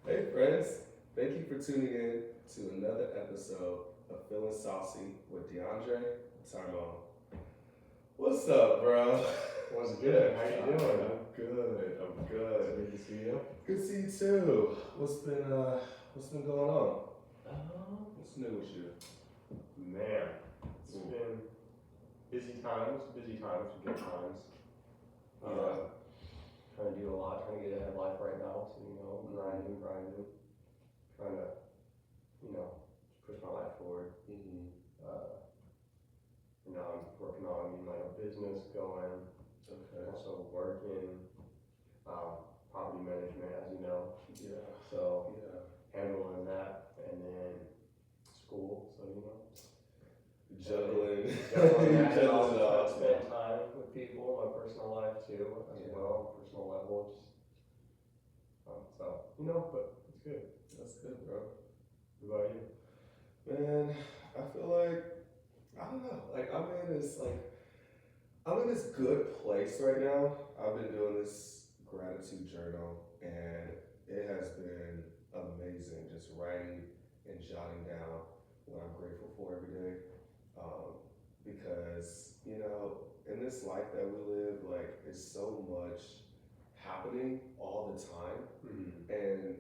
Hey friends, thank you for tuning in to another episode of Feeling Saucy with DeAndre and Tyrone. What's up, bro? What's good? How you doing? I'm good. I'm good. Good to see you. Good to see you too. What's been going on? What's new with you? Man, it's been busy times, good times. Trying to do a lot, trying to get ahead of life right now. So, grinding, trying to, push my life forward. Mm-hmm. I'm working on getting my own business going, Okay. also working, property management, as you know. Yeah. So, Yeah. handling that, and then school, so Juggling. that, and Juggling also it trying all. to spend time with people, my personal life too, as well, personal level, but it's good. That's good, bro. What about you? Man, I feel like I don't know. I'm in this good place right now. I've been doing this gratitude journal, and it has been amazing. Just writing and jotting down what I'm grateful for every day. Because in this life that we live, like, it's so much happening all the time, and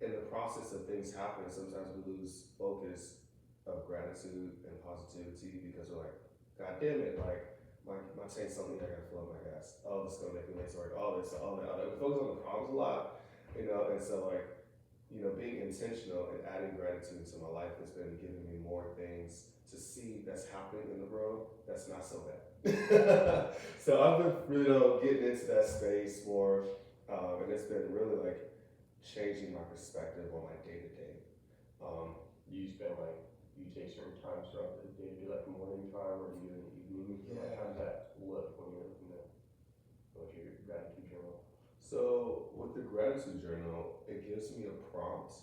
in the process of things happening, sometimes we lose focus of gratitude and positivity because we're like, God damn it, like my tank's something, I gotta fill up my gas. Oh, this is gonna make me late to work. All this, all that, all that. We focus on the problems a lot, and so being intentional and adding gratitude to my life has been giving me more things to see that's happening in the world that's not so bad. So I've been, getting into that space more, and it's been really like changing my perspective on my day to day. Do you take certain times throughout the day, do like morning time, or do you in the evening? Yeah. How does that look when you're with your gratitude journal? So with the gratitude journal, it gives me a prompt.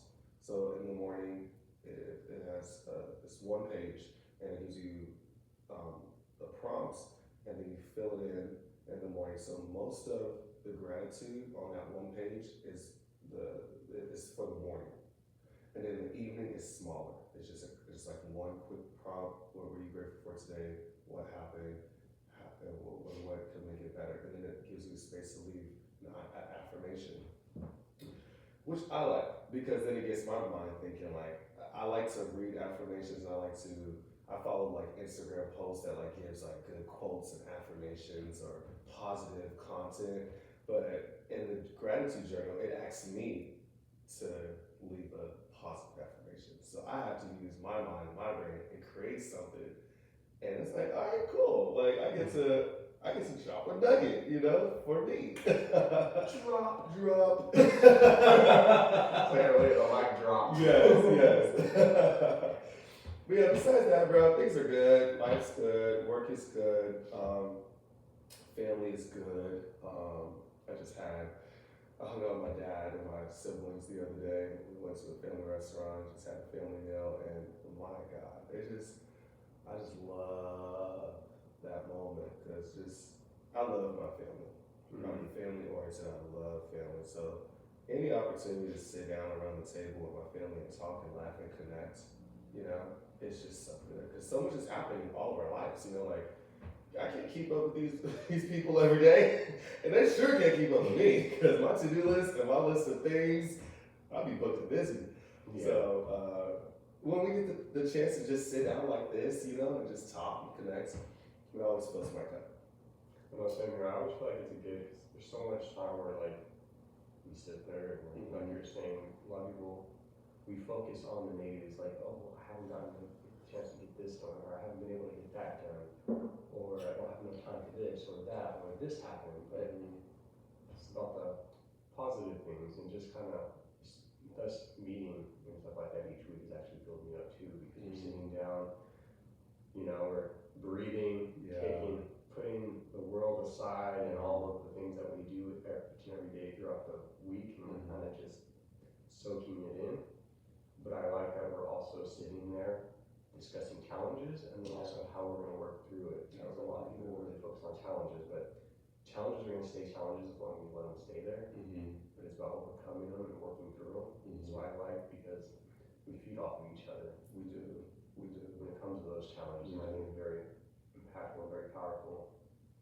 So in the morning, it has this one page, and it gives you the prompts, and then you fill it in the morning. So most of the gratitude on that one page is for the morning, and then the evening is smaller. It's just like one quick prompt. What were you grateful for today? What happened? What could make it better? And then it gives you space to leave an affirmation, which I like because then it gets my mind thinking. Like, I like to read affirmations, and I follow like Instagram posts that like gives like good quotes and affirmations or positive content. But in the gratitude journal, it asks me to leave a positive affirmation. So I have to use my mind, my brain, and create something. And it's like, all right, cool. Like I get to drop a nugget, for me. drop. Clearly, the mic drop. Yes. But yeah, besides that, bro, things are good. Life's good. Work is good. Family is good. I hung out with my dad and my siblings the other day. We went to a family restaurant, just had a family meal, and my God, I just love that moment because I love my family. I'm family oriented. I love family. So any opportunity to sit down around the table with my family and talk and laugh and connect, it's just something because so much is happening in all of our lives. Like I can't keep up with these people every day, and they sure can't keep up with me because my to-do list and my list of things, I'll be booked and busy. Yeah. So when we get the chance to just sit down like this, and just talk and connect, it always feels like that. Same here. I always feel like it's a good. There's so much time where like we sit there and like you're saying, a lot of people we focus on the negatives, like, oh, I haven't gotten the chance to get this done, or I haven't been able to get that done, or I don't have enough time for this or that, or this happened. But it's about the positive things, and just kind of us meeting and stuff like that each week is actually building me up too, because we're sitting down, we're breathing, putting the world aside and all of the things that we do each and every day throughout the week, and kind of just soaking it in. But I like that we're also sitting there discussing challenges, and then also how we're going to work through it. Because a lot of people really focus on challenges, but challenges are going to stay challenges as long as we let them stay there. Mm-hmm. But it's about overcoming them and working through them. Mm-hmm. So I like because we feed off of each other. We do. We do. When it comes to those challenges, Mm-hmm. I think it's very impactful, very powerful,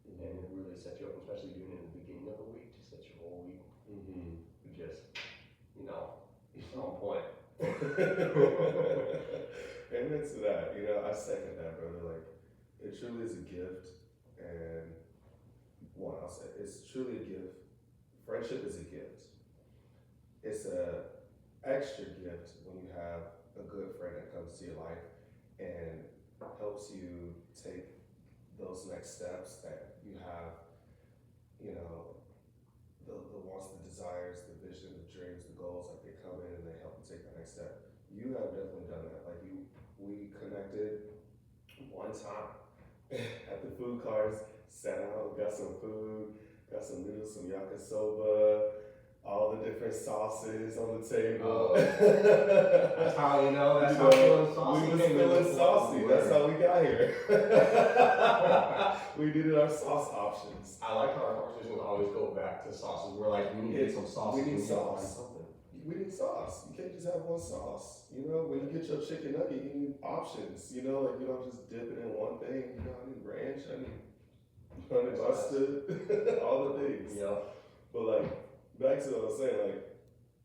Mm-hmm. and it really sets you up, especially doing it in the beginning of the week, to set your whole week. Mm-hmm. Just, you know, on point. Amen to that. You know, I second that, brother. Like, it truly is a gift, and one, I'll say, it's truly a gift. Friendship is a gift. It's a extra gift when you have a good friend that comes to your life and helps you take those next steps that you have, you know, the wants, the desires, the vision, the dreams, the goals, like they come in and they help you take the next step. You have definitely done that. Like we connected one time at the food carts, sat out, got some food, got some noodles, some yakisoba, all the different sauces on the table. That's how you know. That's how feeling saucy. We was feeling saucy. That's how we got here. We needed our sauce options. I like how our conversations always go back to sauces. We're like, we need to get some sauce. We need sauce. Find something. We need sauce. You can't just have one sauce. You know, when you get your chicken nugget, you need options. You know, like you don't just dip it in one thing. You know, I need ranch, I need honey mustard, all the things. Yeah. But like, back to what I was saying, like,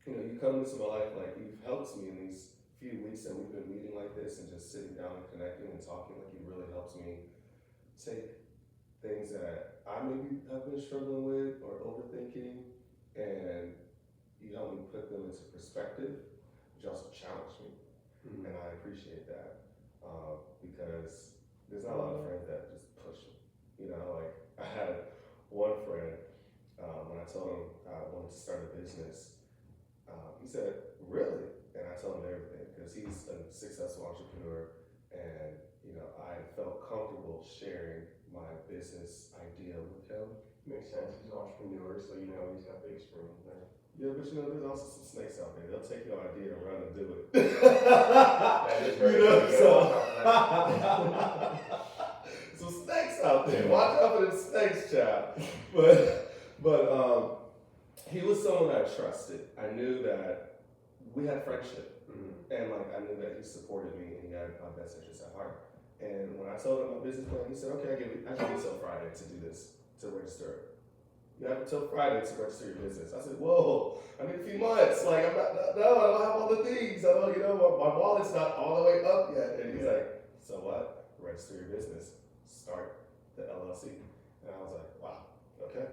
you know, you come into my life, like you've helped me in these few weeks that we've been meeting like this and just sitting down and connecting and talking. Like, you really helps me take things that I maybe have been struggling with or overthinking, and you help me put them into perspective, which also challenge me. Mm-hmm. And I appreciate that because there's not a lot of friends that just push me. You know, like I had one friend, when I told him I wanted to start a business, he said, really? And I told him everything because he's a successful entrepreneur, and you know, I felt comfortable sharing my business idea with him. Makes sense. He's an entrepreneur, so you know he's got the experience there. Yeah, but you know, there's also some snakes out there. They'll take your idea and run and do it. That is very You know, true. some snakes out there. Watch out for the snakes, child. But he was someone I trusted. I knew that we had friendship, and like I knew that he supported me and he had my best interests at heart. And when I told him my business plan, he said, "Okay, I give you till Friday to do this, to register. You have until Friday to register your business." I said, "Whoa, I need a few months. Like I don't have all the things. I don't, you know, my wallet's not all the way up yet." And he's like, "So what? Register your business, start the LLC." And I was like, "Wow, okay."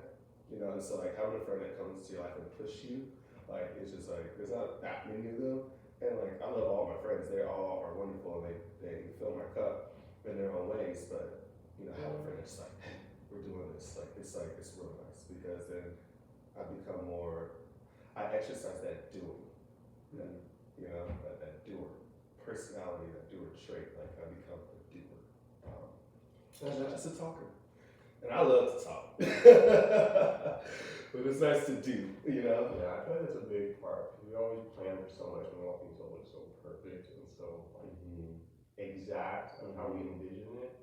You know, and so like having a friend that comes to your life and push you, like it's just like there's not that many of them. And like I love all my friends; they all are wonderful, and they fill my cup in their own ways. But you know, have a friend that's like, "Hey, we're doing this." Like it's really nice because then I become more. I exercise that doing, you know, that doer personality, that doer trait. Like I become a doer. I'm not just a talker, and I love to talk, but it's nice to do. You know. Yeah, I feel like that's a big part. We always plan for so much, and we want things to look so perfect and so like exact on how we envision it.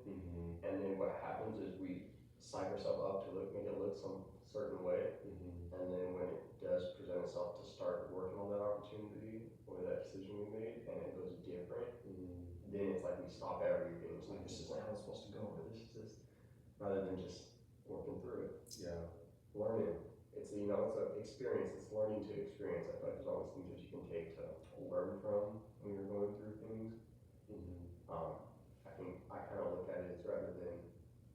And then what happens is we psych ourselves up to make it look some certain way. And then when it does present itself to start working on that opportunity or that decision we made, and it goes different, then it's like we stop everything. It's like, this isn't how it's supposed to go, or this is this, rather than just working through it. Yeah. Learning. It's, you know, it's an experience. It's learning to experience. I feel like there's always things that you can take to learn from when you're going through things. I think I kind of look at it as rather than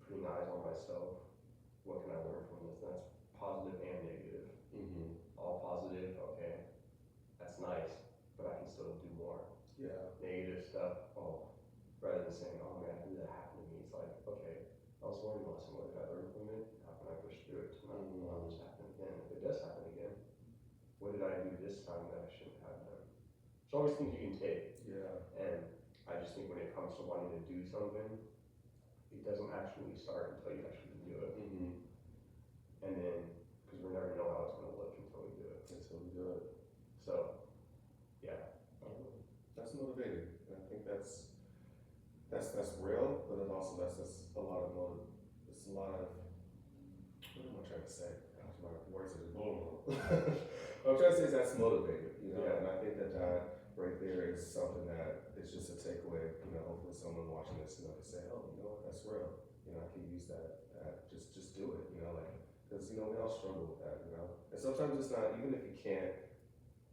putting eyes on myself, what can I learn from this? And that's positive and negative. All positive, okay, that's nice, but I can still do more. Yeah. Negative stuff, oh, rather than saying, oh man, I knew that happened to me, it's like, okay, that was a learning lesson. What did I learn from it? How can I push through it to not allow this to happen again? If it does happen again, what did I do this time that I shouldn't have done? There's always things you can take. Yeah. And I just think when it comes to wanting to do something, it doesn't actually start until you actually do it. And then, because we never know how it's going to look until we do it. So, yeah. That's motivating. And I think that's real, but it also that's a lot of what am I trying to say? What I'm trying to say is that's motivated, you know, Yeah. and I think that right there is something that is just a takeaway. You know, hopefully someone watching this, you know, can say, oh, you know what, that's real. You know, I can use that. Just do it. You know, like because you know we all struggle with that. You know, and sometimes it's not even if you can't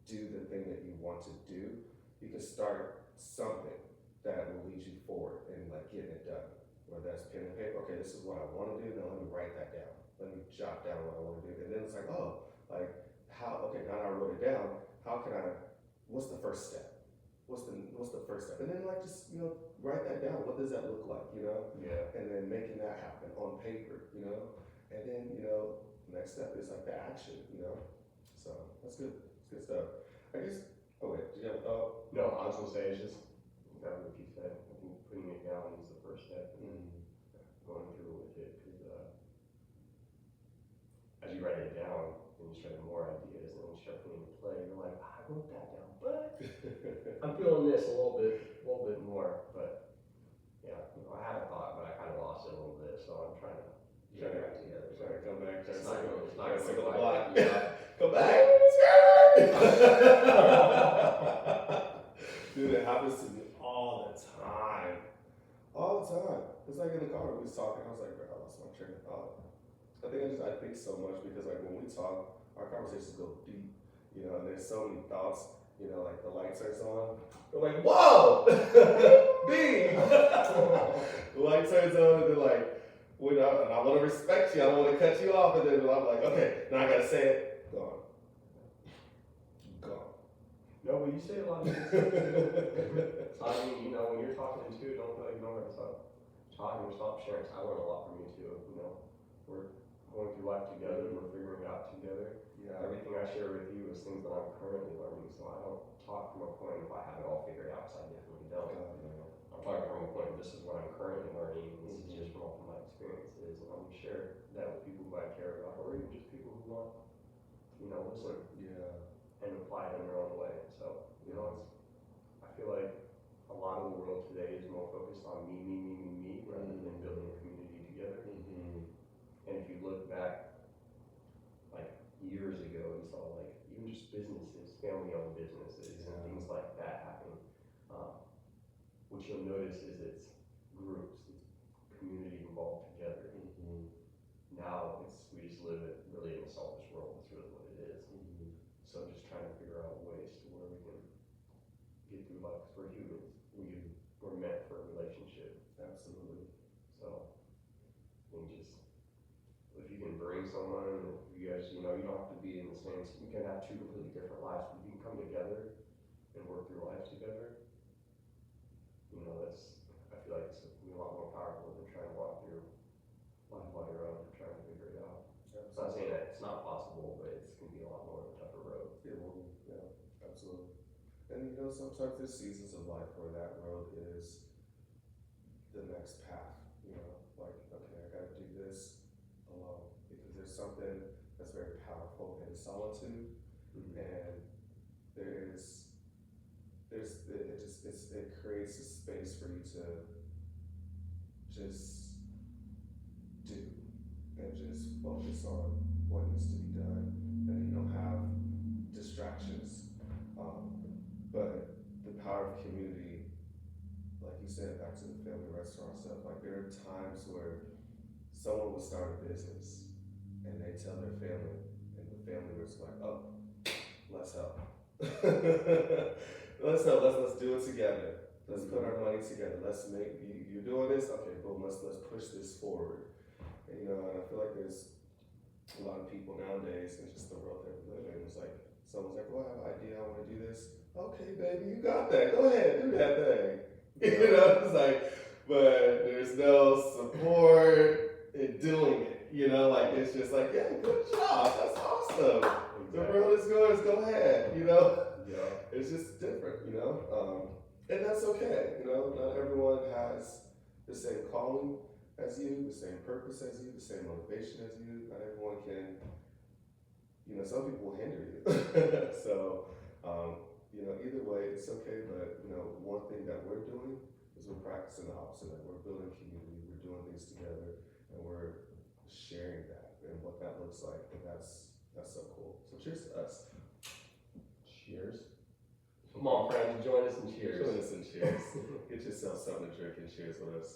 do the thing that you want to do, you can start something that will lead you forward and like getting it done. Whether that's pen and paper, okay, this is what I want to do, now let me write that down. Let me jot down what I want to do. And then it's like, oh, like how okay, now that I wrote it down, how can I what's the first step? What's the first step? And then like just, you know, write that down. What does that look like, you know? Yeah. And then making that happen on paper, you know? And then, you know, next step is like the action, you know? So that's good. It's good stuff. I guess oh wait, did you have a thought? No, I was gonna say it's just exactly what you said. I think putting it down is the first step, and then going through with it. Because as you write it down, and you start having more ideas, and then you start putting it into play, you're like, I wrote that down, but I'm feeling this a little bit more. But yeah, you know, I had a thought, but I kind of lost it a little bit, so I'm trying to get it back together. Try to come back. It's not gonna circle the fly. block. Yeah. Come back. Dude, it happens to me all the time. All the time. It's like in the car we was talking, I was like, bro, I lost my train of thought. I think so much because like when we talk, our conversations go deep, you know, and there's so many thoughts, you know, like the light turns on. We're like, whoa! Beam! The light turns on and they're like, and I want to respect you, I don't want to cut you off, and then I'm like, okay, now I gotta say it. Gone. No, but you say a lot of things. I mean, you know, when you're talking too, don't feel like you don't have to stop talking or stop sharing. I learn a lot from you too. You know, we're going through life together, we're figuring it out together. Yeah. Everything I share with you is things that I'm currently learning, so I don't talk from a point if I have it all figured out, because I definitely don't. I'm talking from a point of this is what I'm currently learning, and this is just from all of my experiences, and I'm gonna share that with people who I care about, or even just people who want, you know, listen. Yeah. And apply it in their own way. So, you know, I feel like a lot of the world today is more focused on me, rather than building a community together. And if you look back, like years ago, you saw like even just businesses, family-owned businesses, and things like that happening. What you'll notice is it's groups, it's community involved together. Now we just live it really in a selfish world. That's really what it is. So just trying to figure out ways to where we can get through life, because we're humans. We're meant for a relationship. Absolutely. So if you can bring someone, if you guys, you know, you don't have to be in the same, you can have two completely different lives, but you can come together and work through life together. You know, I feel like it's a lot more powerful than trying to walk through life on your own and trying to figure it out. It's not saying that it's not possible, but it's going to be a lot more of a tougher road. It will be, yeah, absolutely. And you know, sometimes there's seasons of life where that road is the next path. You know, like, okay, I gotta do this alone because there's something that's very powerful in solitude, and it creates a space for you to just do and just focus on what needs to be done, and you don't have distractions. But the power of community, like you said, back to the family restaurant stuff, like there are times where someone will start a business and they tell their family, and the family was like, oh, let's help. Let's do it together. Let's put our money together. Let's make, you're doing this? Okay, boom, let's push this forward. And, you know, and I feel like there's a lot of people nowadays, and just the world that we live in, it's like, someone's like, well, I have an idea, I want to do this. Okay, baby, you got that. Go ahead, do that thing. You know, it's like, but there's no support in doing it. You know, like, it's just like, yeah, good job. That's awesome. Exactly. The world is yours. Go ahead. You know, it's just different, you know, and that's okay. You know, not everyone has the same calling as you, the same purpose as you, the same motivation as you. Not everyone can, you know, some people will hinder you. So, you know, either way, it's okay. But, you know, one thing that we're doing is we're practicing the opposite. That we're building community, we're doing things together, and we're sharing that and what that looks like. And that's That's so cool. So cheers to us. Cheers. Come on, friends, join us and cheers. Join us and cheers. Get yourself something to drink and cheers with us.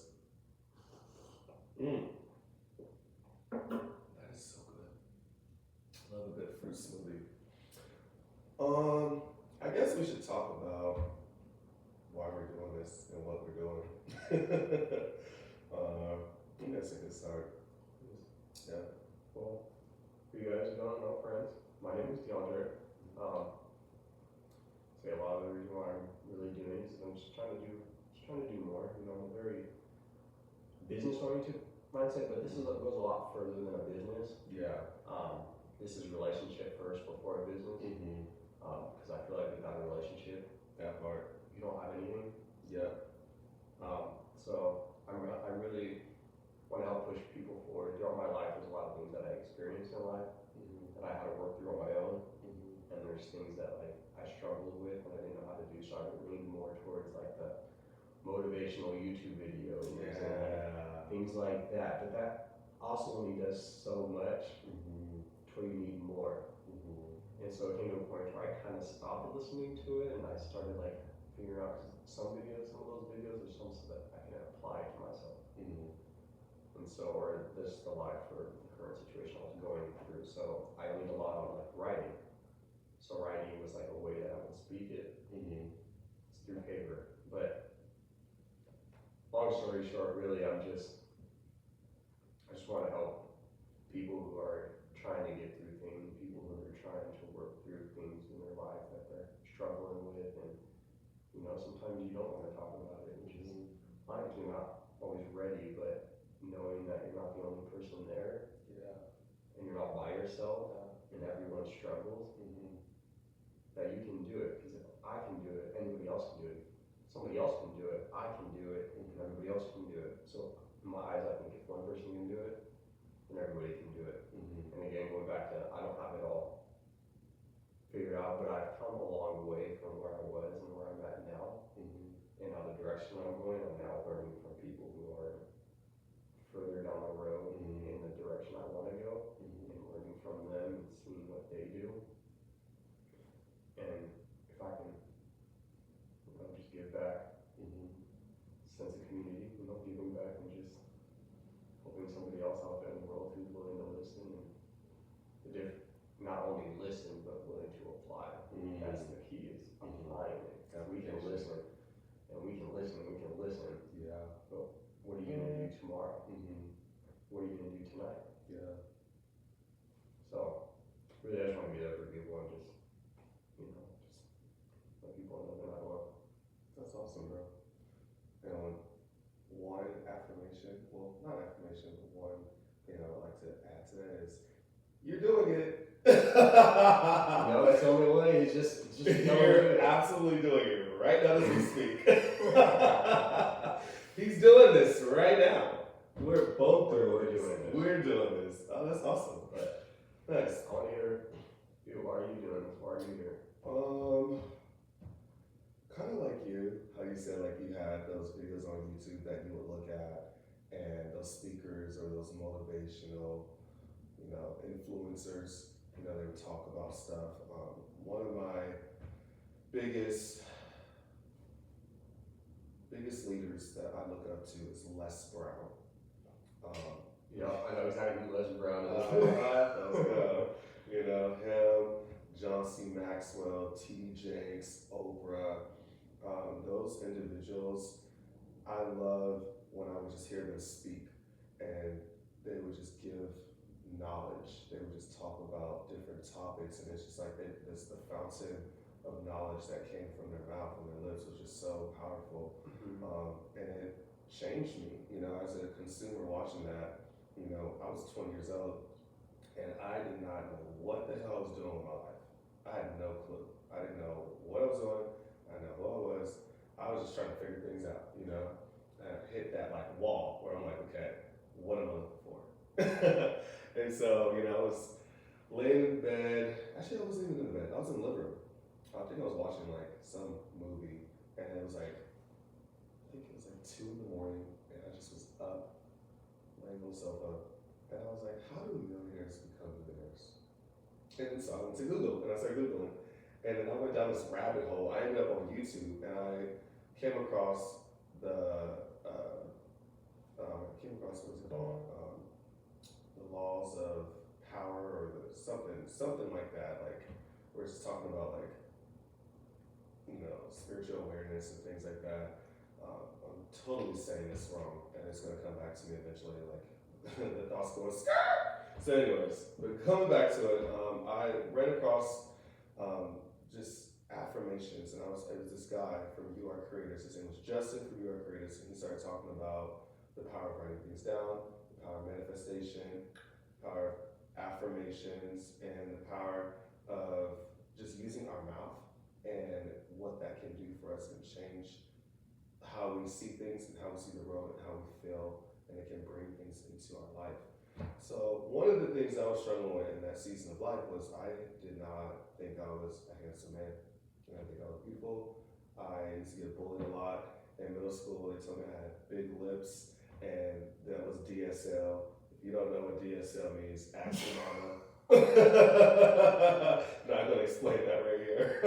That is so good. Love a good fruit smoothie. I guess we should talk about why we're doing this and what we're doing. I guess I can start. Yeah. Well, for you guys who don't know, friends, my name is DeAndre. Say a lot of the reason why I'm really doing this is I'm just trying to do more. You know, I'm a very business-oriented mindset, but this goes a lot further than a business. Yeah. This is relationship first before a business. Because I feel like without a relationship, That part. you don't have anything. Yeah. So I really want to help push people forward. Throughout my life, there's a lot of things that I experienced in life that I had to work through on my own, and there's things that like I struggled with and I didn't know how to do. So I leaned more towards like the motivational YouTube videos and things like that. But that also only does so much to where you need more. And so it came to a point where I kind of stopped listening to it, and I started like figuring out some of those videos are some stuff that I can apply to myself. And so, or this the life or the current situation I was going through. So I leaned a lot on like writing. So writing was like a way that I would speak it. It's through paper. But long story short, really, I just want to help people who are trying to get through things, people who are trying to work through things in their life that they're struggling with, and you know, sometimes you don't want to talk about it, which is fine if you're not always ready, but knowing that you're not the only person there, and you're not by yourself, and everyone struggles, that you can do it, because if I can do it, anybody else can do it. Somebody else can do it, I can do it, and everybody else can do it. So in my eyes, I think if one person can do it, then everybody can do it. And again, going back to, I don't have it all figured out, but I've come a long way from where I was and where I'm at now, and now the direction I'm going. I'm now learning from people who are further down the road in the direction I want to go, and learning from them and seeing what they do. And if I can, you know, just give back, sense of community, you know, giving back and just hoping somebody else out there in the world who's willing to listen and not only listen but willing to apply. That's the key, is applying it. We can listen, and we can listen, and we can listen. Yeah. But what are you gonna do tomorrow? What are you gonna do tonight? Yeah. So really, I just want to be there for people and just, you know, just let people know they're not alone. That's awesome, bro. And one affirmation, well, not affirmation, but one thing I would like to add to that is, you're doing it. No, that's the only way. It's just You're absolutely doing it right now as we speak. He's doing this right now. We're both doing this. We're doing this. Oh, that's awesome. But Nice. I want to hear, why are you doing this? Why are you here? Kind of like you, how you said like you had those videos on YouTube that you would look at, and those speakers or those motivational, you know, influencers, you know, they would talk about stuff. One of my biggest leaders that I look up to is Les Brown. Yeah, I know exactly who Les Brown is. Let's go. You know, him, John C. Maxwell, T.D. Jakes, Oprah, those individuals, I love when I would just hear them speak, and they would just give knowledge. They would just talk about different topics, and it's just like it's the fountain of knowledge that came from their mouth and their lips was just so powerful. And it changed me, you know, as a consumer watching that. You know, I was 20 years old, and I did not know what the hell I was doing with my life. I had no clue. I didn't know what I was doing. I didn't know who I was. I was just trying to figure things out, you know. And I hit that like wall where I'm like, okay, what am I looking for? And so, you know, I was laying in bed. Actually, I wasn't even in bed. I was in the living room. I think I was watching like some movie, and it was like, I think it was like 2 in the morning, and I just was up, laying on the sofa, and I was like, how do millionaires become millionaires? And so I went to Google and I started Googling. And then I went down this rabbit hole. I ended up on YouTube and I came across what was it called? The laws of power or something like that. Like, we're just talking about like, spiritual awareness and things like that. I'm totally saying this wrong and it's going to come back to me eventually. Like, the thoughts going, Scar! So anyways, but coming back to it, I ran across just affirmations, and it was this guy from You Are Creators. His name was Justin from You Are Creators, and he started talking about the power of writing things down, the power of manifestation, the power of affirmations, and the power of just using our mouth and what that can do for us and change how we see things and how we see the world and how we feel, and it can bring things into our life. So one of the things I was struggling with in that season of life was I did not think I was a handsome man. I didn't think I was beautiful. I used to get bullied a lot. In middle school, they told me I had big lips, and that was DSL. If you don't know what DSL means, ask your mama. Not gonna explain that right here.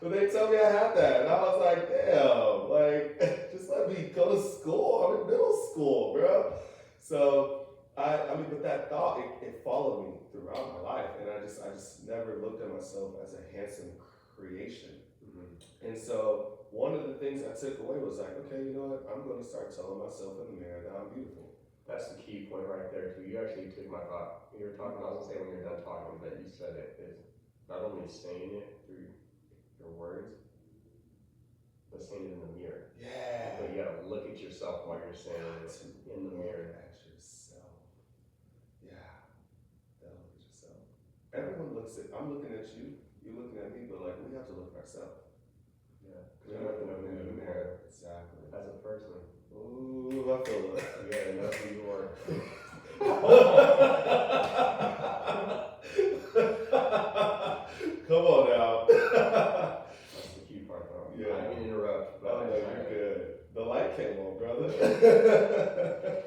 But they told me I had that, and I was like, damn, like, just let me go to school. I'm in middle school, bro. So but that thought, it followed me throughout my life, and I just never looked at myself as a handsome creation. Mm-hmm. And so one of the things I took away was like, okay, you know what? I'm going to start telling myself in the mirror that I'm beautiful. That's the key point right there too. You actually took my thought. You were talking, I was gonna say when you're done talking, but you said it is not only saying it through your words, but saying it in the mirror. Yeah. But you gotta look at yourself while you're saying it in the mirror. At yourself. Yeah. Look at yourself. Everyone looks at, I'm looking at you, you're looking at me, but like, we have to look at ourselves. Yeah. Because we're looking at the mirror. Exactly. As a person. Ooh, I feel it. Yeah, that's who you are. Come on now. That's the key part, though. Yeah. I didn't interrupt. Oh, no, you're good. The light came on, brother.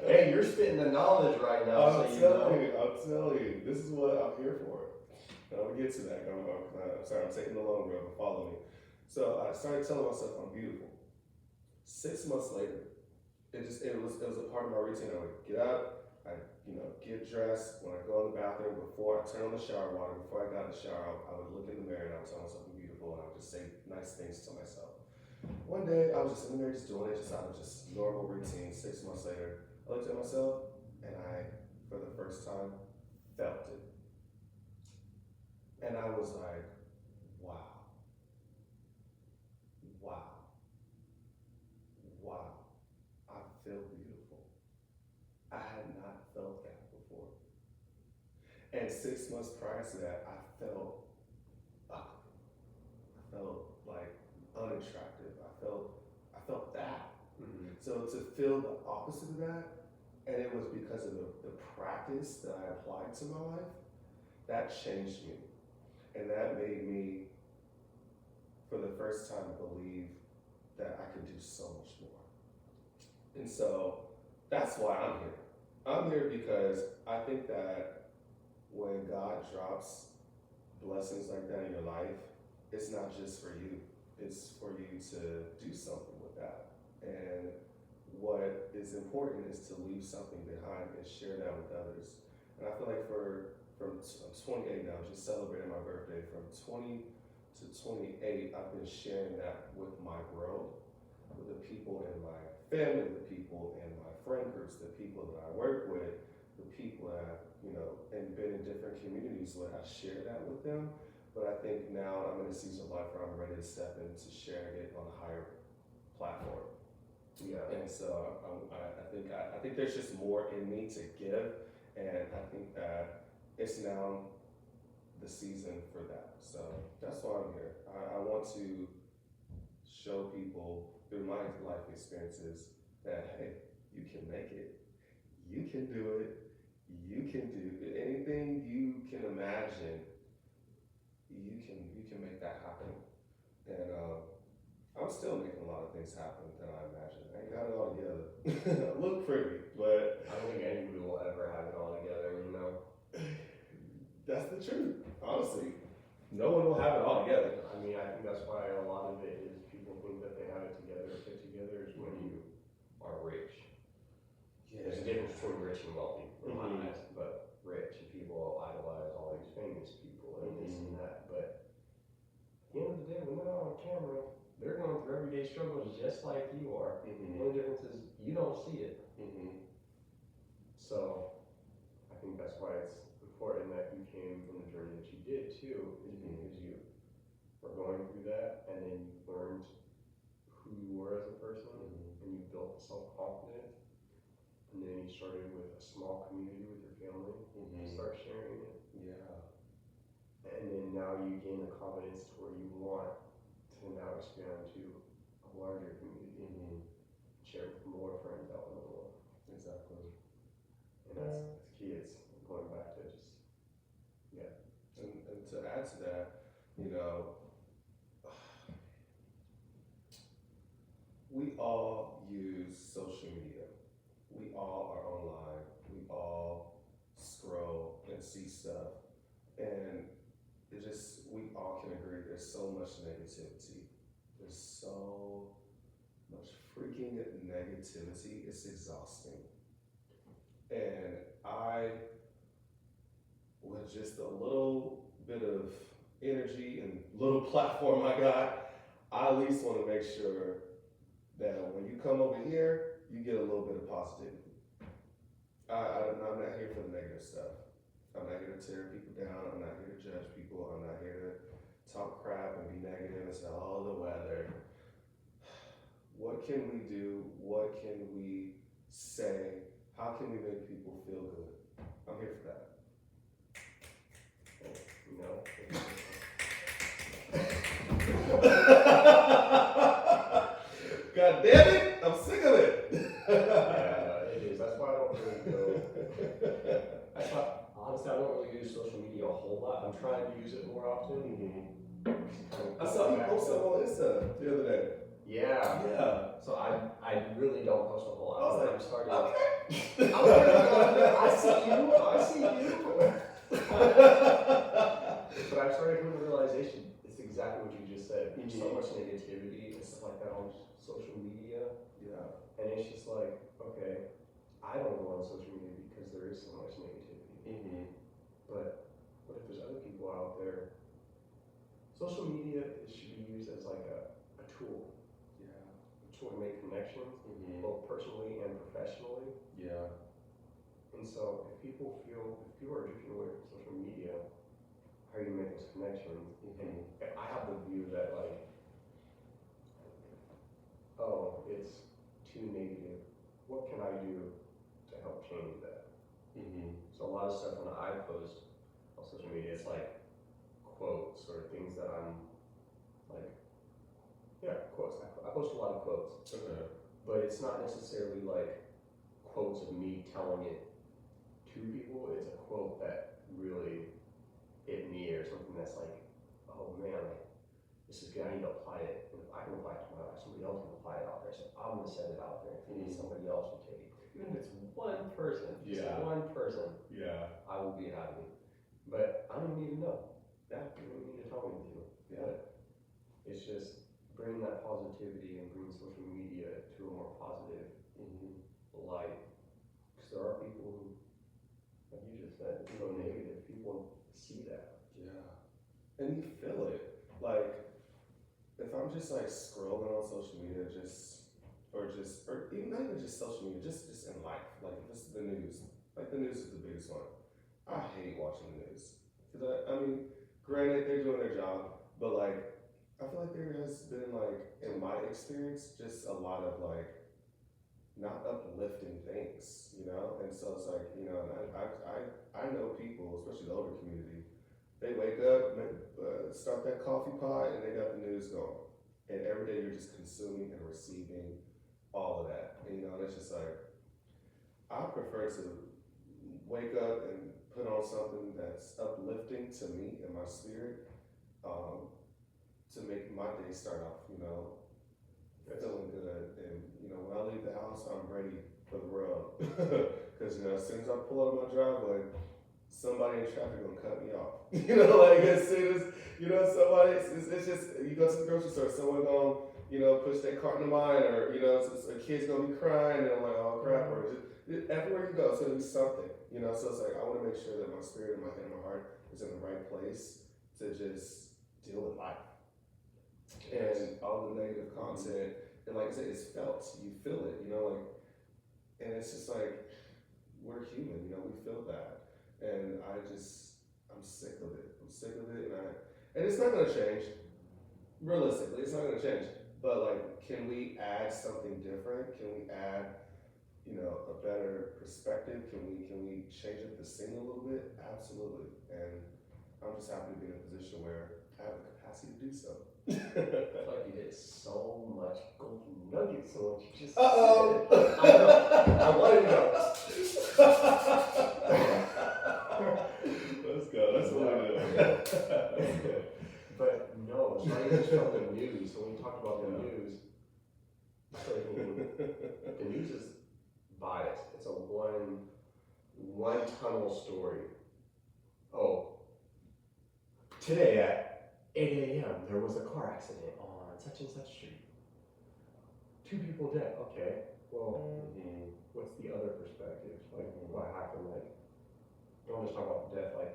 Hey, you're spitting the knowledge right now. I'll tell you. This is what I'm here for. And I'm going to get to that. I'm taking the long road, but follow me. So I started telling myself I'm beautiful. 6 months later, it was a part of my routine. I would get up, I get dressed. When I go in the bathroom, before I turn on the shower water, before I got in the shower, I would look in the mirror and I would tell myself I'm beautiful, and I would just say nice things to myself. One day I was just in the mirror, just doing it, just out of just normal routine. 6 months later, I looked at myself and I, for the first time, felt it, and I was like, wow. I feel beautiful. I had not felt that before. And 6 months prior to that, I felt ugly. I felt like unattractive. I felt that. Mm-hmm. So to feel the opposite of that, and it was because of the practice that I applied to my life, that changed me. And that made me, for the first time, believe that I could do so much more. And so that's why I'm here. I'm here because I think that when God drops blessings like that in your life, it's not just for you. It's for you to do something with that. And what is important is to leave something behind and share that with others. And I feel like from 28 now, just celebrating my birthday, from 20 to 28, I've been sharing that with my world, with the people in my family, the people in my friend groups, the people that I work with, the people that and been in different communities where I share that with them. But I think now I'm in a season of life where I'm ready to step into sharing it on a higher platform. Yeah. And so I think there's just more in me to give, and I think that it's now the season for that. So that's why I'm here. I want to show people through my life experiences that, hey, you can make it. You can do it. You can do anything you can imagine. You can make that happen. And I'm still making a lot of things happen that I imagine. I ain't got it all together. I look pretty, but I don't think anybody will ever have it all together, That's the truth, honestly. No one will have it all together. I mean, I think that's why a lot of it is people think that they have it together or fit together is when you are rich. There's a difference between rich and wealthy, in my eyes, but rich and people idolize all these famous people and this and that. But at the end of the day, when they're on camera, they're going through everyday struggles just like you are. The only difference is you don't see it. So I think that's why it's important that you came from the journey that you did too, is because you were going through that and then you learned who you were as a person and you built self-confidence. And then you started with a small community with your family and start sharing it. Yeah. And then now you gain the confidence to where you want to now expand to a larger community. Share with more friends out in the world. Exactly. And that's key. It's going back to just, And to add to that, you know, we all use social media. We all are online. We all scroll and see stuff. And it just, we all can agree there's so much negativity. There's so much freaking negativity. It's exhausting. And I, with just a little bit of energy and little platform I got, I at least want to make sure that when you come over here, you get a little bit of positivity. I'm not here for the negative stuff. I'm not here to tear people down. I'm not here to judge people. I'm not here to talk crap and be negative and say, oh, the weather. What can we do? What can we say? How can we make people feel good? I'm here for that. you know. God damn it! I'm sick of it. Yeah, it is. That's why I don't really go. That's why, honestly, I don't really use social media a whole lot. I'm trying to use it more often. I saw you post something on Insta the other day. Yeah. Yeah. So I really don't post a whole lot. I was like, I'm starting. okay. I'm like, I see you. I see you. But I've started coming to the realization it's exactly what you just said. There's so much negativity and stuff like that on social media. Yeah. And it's just like, okay, I don't go on social media because there is so much negativity. But what if there's other people out there? Social media should be used as like a tool. Yeah. A tool to make connections, both personally and professionally. Yeah. And so if people are drifting away from social media, how are you gonna make those connections? And I have the view that like, oh, it's too negative. What can I do to help change that? So a lot of stuff when I post on social media, it's like quotes or things that I'm like, quotes. I post a lot of quotes, but it's not necessarily like quotes of me telling it to people. It's a quote that really hit me or something that's like, oh man, like this is good. I need to apply it. And if I can apply it to my life, somebody else can apply it out there. So I'm gonna send it out there. And somebody else will take it. Even if it's one person, just one person, I will be happy. But I don't even need to know. You don't need to tell me to. But it's just bringing that positivity and bringing social media to a more positive light. Because there are people who, like you just said, so negative. People see that. Yeah. And you feel it. Like, if I'm just like scrolling on social media, or even not even just social media, just in life, like if it's the news, like the news is the biggest one. I hate watching the news. Because I mean, granted, they're doing their job, but like, I feel like there has been like, in my experience, just a lot of like, not uplifting things, you know? And so it's like, you know, I know people, especially the older community, they wake up, start that coffee pot, and they got the news going. And every day you're just consuming and receiving all of that. And, you know, and it's just like, I prefer to wake up and put on something that's uplifting to me and my spirit, to make my day start off, you know, feeling good. And, you know, when I leave the house, I'm ready for the world. Because, you know, as soon as I pull out of my driveway, somebody in traffic gonna cut me off. Like as soon as somebody, it's just you go to the grocery store, someone gonna push their cart in line, or a kid's gonna be crying, and I'm like, oh crap, or just everywhere you go, it's gonna be something. So it's like I want to make sure that my spirit and my head and my heart is in the right place to just deal with life and all the negative content. And like I said, it's felt. You feel it. And it's just like we're human. We feel that, and I'm sick of it. I'm sick of it, and it's not gonna change. Realistically, it's not gonna change. But like, can we add something different? Can we add a better perspective? Can we change up the scene a little bit? Absolutely. And I'm just happy to be in a position where I have the capacity to do so. I feel like you hit so much golden nuggets in what you just said. I know. I wanted to go. Let's go. That's what I do. That's good. But no, it's not even just from the news. So when you talk about the news, it's like, the news is biased. It's a one tunnel story. Oh, today at 8 a.m. there was a car accident on such and such street. 2 people dead. Okay, well, what's the other perspective? Like, what happened? Like, don't just talk about the death. Like,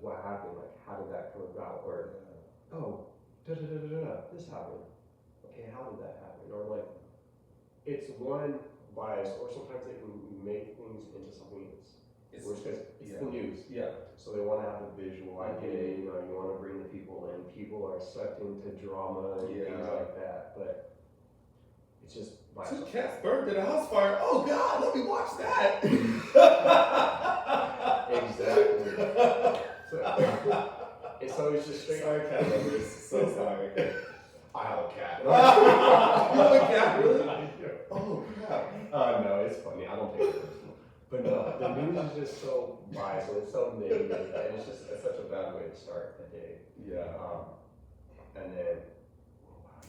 what happened? Like, how did that come about? Or this happened. Okay, how did that happen? Or like, it's one bias, or sometimes they can make things into something else. It's the news. Yeah. So they want to have a visual idea, you want to bring the people in. People are sucked into drama and things like that, but it's just bias. 2 cats burned in a house fire. Oh God, let me watch that. Exactly. So it's just straight. Sorry, cat lovers. So sorry. I have a cat. You have a cat, really? Oh crap. No, it's funny. I don't take it personal. But no, the news is just so biased and it's so negative, and it's such a bad way to start a day. Yeah. And then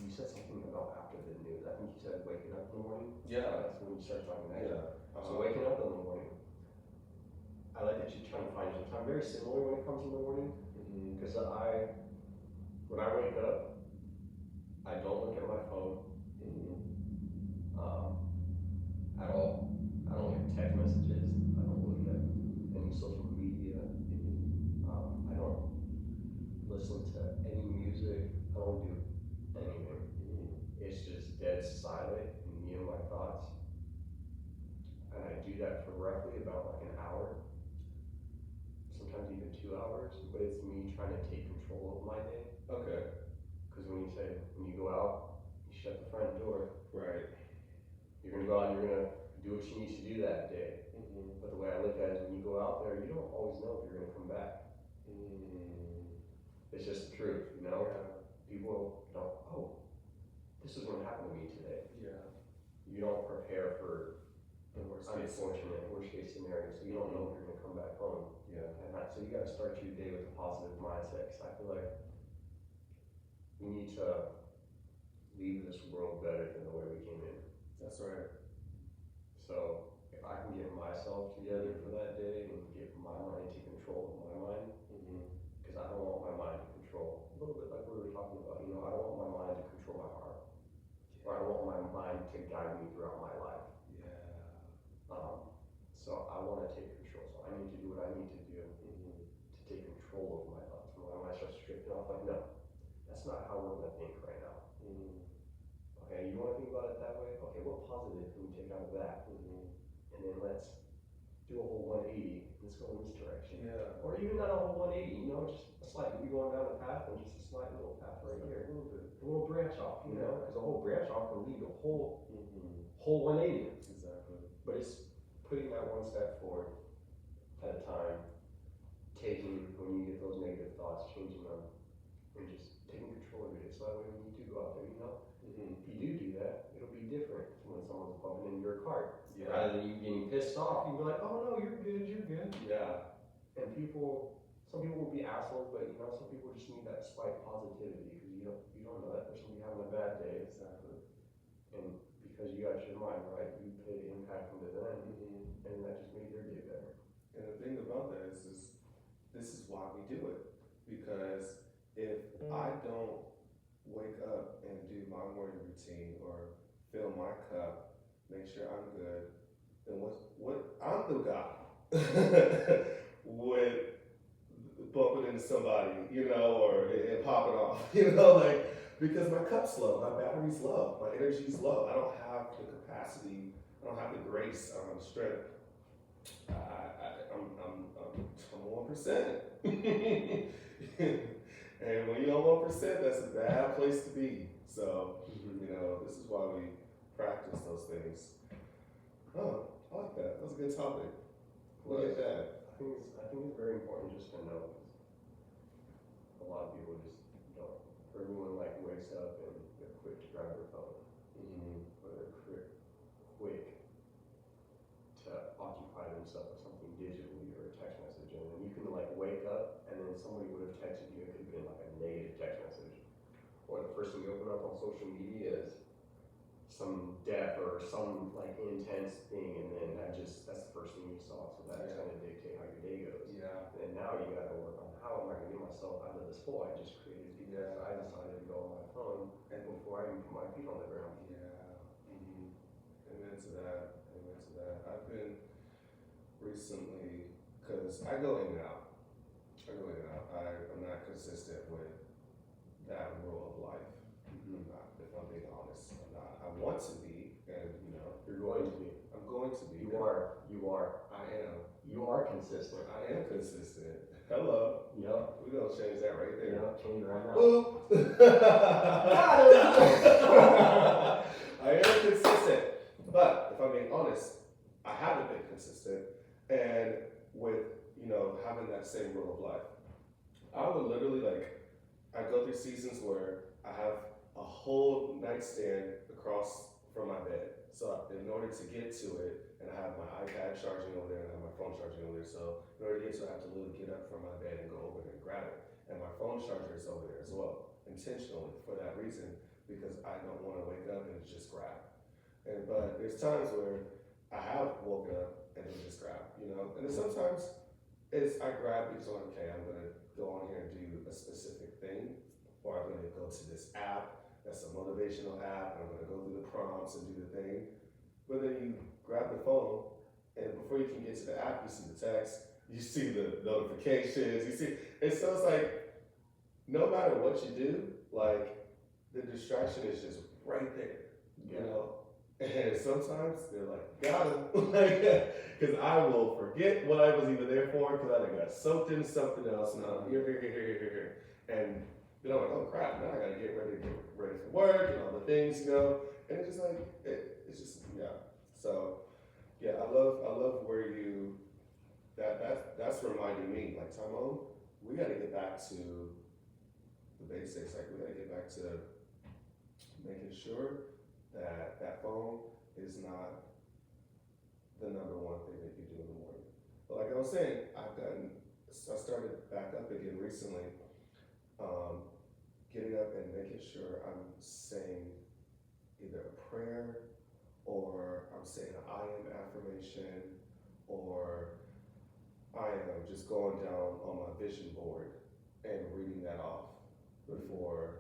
you said something about after the news. I think you said waking up in the morning. Yeah. That's when you start talking that. Yeah. So waking up in the morning. I like that you're trying to find some time. Very similar when it comes in the morning. Because when I wake up, I don't look at my phone at all. I don't look at text messages. I don't look at any social media. I don't listen to any music. I don't do anything. It's just dead silent and me and my thoughts. And I do that for roughly about like an hour. Sometimes even 2 hours, but it's me trying to take control of my day. Okay. Because when you go out, you shut the front door. Right. You're gonna go out and you're gonna do what you need to do that day. But the way I look at it is when you go out there, you don't always know if you're gonna come back. It's just the truth, Yeah. People don't, this is gonna happen to me today. Yeah. You don't prepare for The worst case scenario, so you don't know if you're gonna come back home. Yeah. So you gotta start your day with a positive mindset, because I feel like we need to leave this world better than the way we came in. That's right. So if I can get myself together for that day and get my mind to control of my mind, because I don't want my mind to control, a little bit like we were talking about, I don't want my mind to control my heart, or I don't want my mind to guide me throughout my life. So I want to take control. So I need to do what I need to do to take control of my thoughts. When I start stripping off, like, no, that's not how we're going to think right now. Okay, you want to think about it that way? Okay, what positive can we take out of that? And then let's do a whole 180. Let's go in this direction. Yeah. Or even not a whole 180, just a slight, you're going down a path and just a slight little path right here. A little branch off, because a whole branch off can lead to a whole 180. Exactly. But it's putting that one step forward at a time, when you get those negative thoughts, changing them, and just taking control of it. So that way when you do go out there, if you do that, it'll be different when someone's bumping into your cart. Yeah. Rather than you getting pissed off, you can be like, oh no, you're good. Yeah. And some people will be assholes, but some people just need that spike positivity, because you don't know that person be having a bad day. Exactly. And because you got your mind right, you pay the impact into them, and that just made their day better. And the thing about that is this is why we do it. Because if I don't wake up and do my morning routine or fill my cup, make sure I'm good, then what I'm the guy with bumping into somebody, or it popping off, like because my cup's low, my battery's low, my energy's low. I don't have the capacity, I don't have the grace, I don't have the strength. I'm 1%. And when you're on 1%, that's a bad place to be. So, this is why we practice those things. Oh, I like that. That was a good topic. Look at that. I think it's very important just to know. A lot of people just don't. Everyone wakes up and they're quick to grab their phone, or they're quick to occupy themselves with something digitally or a text message, and then you can wake up and then somebody would have texted you. It could have been a negative text message, or the first thing you open up on social media is some death or some intense thing, and then that's the first thing you saw. So that's going to dictate how your day goes. Yeah. And now you got to work on how am I going to get myself out of this hole I just created because I decided to go on my phone and before I even put my feet on the ground. Yeah. Amen to that. Amen to that. I've been recently, because I go in and out. I'm not consistent with that rule of life. I'm not, if I'm being honest. I'm not. I want to be, and You're going to be. I'm going to be. You are. I am. You are consistent. I am consistent. Hello. Yep. We're gonna change that right there. Yep. Change it right now. Boop. I am consistent, but if I'm being honest, I haven't been consistent, and with having that same rule of life, I would literally I go through seasons where I have a whole nightstand across from my bed. So in order to get to it, and I have my iPad charging over there, and I have my phone charging over there. So in order to get to it, I have to literally get up from my bed and go over there and grab it. And my phone charger is over there as well, intentionally for that reason, because I don't want to wake up and just grab. But there's times where I have woken up and then just grab, and then sometimes I grab because I'm like, okay, I'm gonna go on here and do a specific thing, or I'm gonna go to this app that's a motivational app, and I'm gonna go through the prompts and do the thing. But then you grab the phone, and before you can get to the app, you see the text, you see the notifications, and so it's no matter what you do, the distraction is just right there, And sometimes they're got him, because I will forget what I was even there for, because I got soaked into something else, and I'm here. And then I'm like, oh crap, now I gotta get ready for work, and all the things, and it's just it's just, So, I love where that's reminding me, Tyrone, we gotta get back to the basics, we gotta get back to making sure that phone is not the number one thing that you do in the morning. But like I was saying, I started back up again recently, getting up and making sure I'm saying either a prayer, or I'm saying an I am affirmation, or I am just going down on my vision board and reading that off before,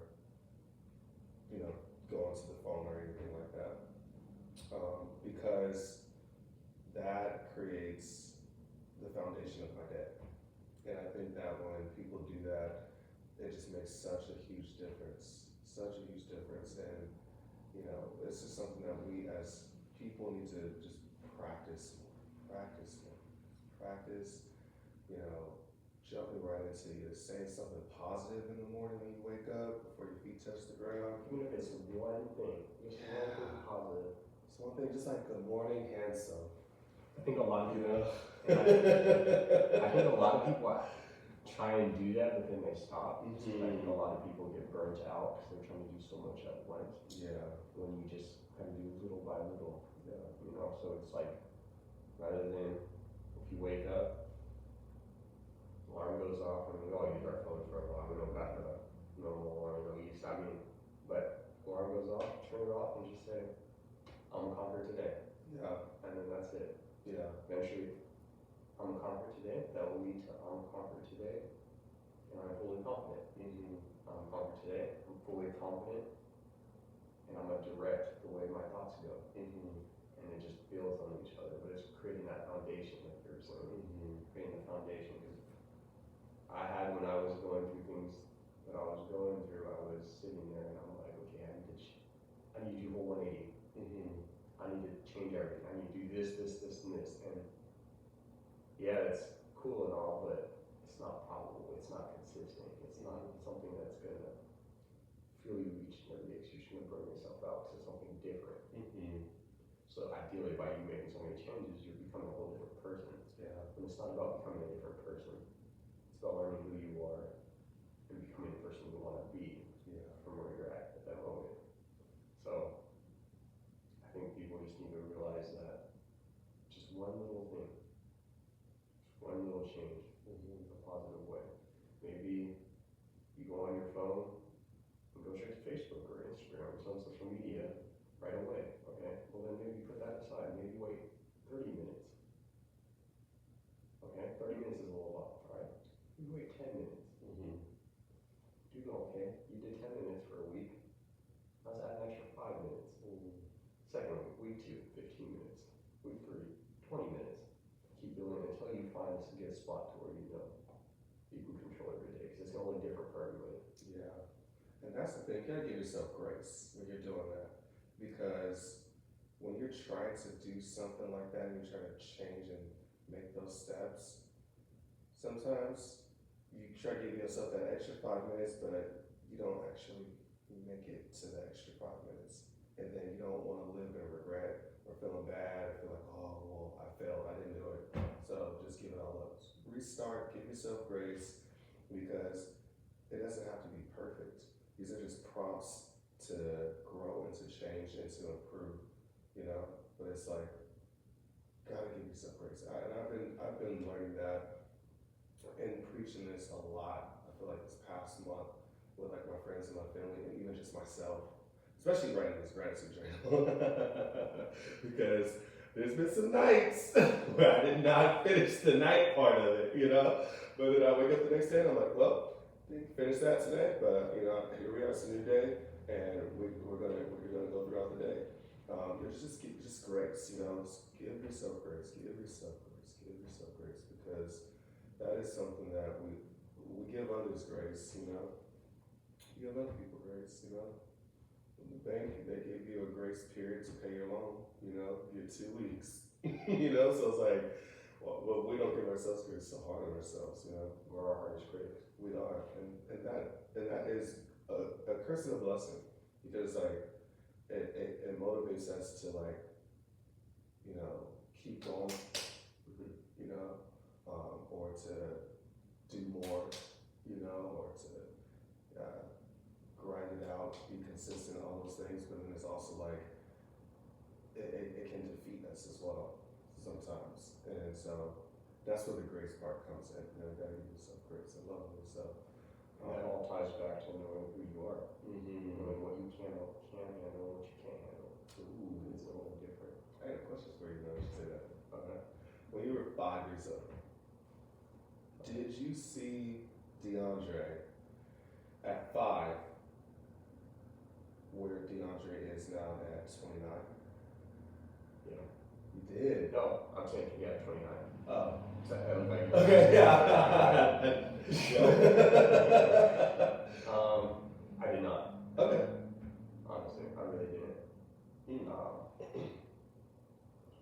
going to the phone or anything like that. Because that creates the foundation of my day. And I think that when people do that, it just makes such a huge difference. And, it's just something that we as people need to just practice, jumping right into either saying something positive in the morning when you wake up before your feet touch the ground. Even if it's one thing, just one thing positive. It's one thing, just like good morning, handsome. I think a lot of people, I think a lot of people try and do that, but then they stop. I think a lot of people get burnt out because they're trying to do so much at once. Yeah. When you just kind of do little by little, so it's rather than if you wake up, alarm goes off, and we all use our phones for a while. We don't got the normal alarm that we used to. But alarm goes off, turn it off, and just say, I'm gonna conquer today. Yeah. And then that's it. Yeah. Eventually, I'm a conqueror today, that will lead to I'm a conqueror today, and I'm fully confident. I'm a conqueror today, I'm fully confident, and I'm gonna direct the way my thoughts go. And it just builds on each other, but it's creating that foundation, like you were saying, creating the foundation. Because I had, when I was going through things that I was going through, I was sitting there and I'm like, okay, I need to do whole 180. I need to change everything. I need to do this, this, this, and this. And yeah, it's cool and all, but it's not probable. It's not consistent. It's not something that's gonna fuel you each and every day. So you're just gonna burn yourself out to something different. So ideally, by you making so many changes, you're becoming a whole different person. And it's not about becoming a different person. It's about learning who you are and becoming the person you want to be from where you're at that moment. So I think people just need to realize that just one little thing, just one little change in a positive way. Maybe you go on your phone and go check Facebook or Instagram or some social media right away. Okay, well then maybe put that aside. Maybe wait 30 minutes. Okay, 30 minutes is a little off, right? You wait 10 minutes. You go, okay, you did 10 minutes for a week. Let's add an extra 5 minutes. Second week, week 2, 15 minutes. Week 3, 20 minutes. Keep building until you find this good spot to where you know you can control every day, because it's only different for everybody. And that's the thing, you gotta give yourself grace when you're doing that. Because when you're trying to do something like that and you're trying to change and make those steps, sometimes you try to give yourself that extra 5 minutes, but you don't actually make it to the extra 5 minutes. And then you don't want to live in regret or feeling bad or feel like, oh, well, I failed, I didn't do it. So just give it all up. Restart, give yourself grace, because it doesn't have to be perfect. These are just prompts to grow and to change and to improve, but it's like, gotta give yourself grace. And I've been learning that and preaching this a lot. I feel like this past month with like my friends and my family and even just myself, especially writing this gratitude journal. Because there's been some nights where I did not finish the night part of it, but then I wake up the next day and I'm like, well, didn't finish that today, but here we are, it's a new day, and we're gonna go throughout the day. Just grace, just give yourself grace, because that is something that we give others grace, you give other people grace, In the bank, they give you a grace period to pay your loan, your 2 weeks, so it's like, well, we don't give ourselves grace so hard on ourselves, We're our hardest critics. We are, and that is a curse and a blessing, because like it motivates us to like keep going, or to do more, or to grind it out, be consistent, all those things. But then it's also like it can defeat us as well sometimes, and so that's where the grace part comes in. Gotta give yourself grace and love yourself. And that all ties back to knowing who you are, knowing what you can handle, and what you can't handle. Ooh, it's a little different. I had a question for you. You say that. Okay. When you were 5 years old, did you see DeAndre at 5 where DeAndre is now at 29? Yeah. You did? No, I'm saying, 29. Oh. Okay, yeah. I did not. Okay. Honestly, I really didn't.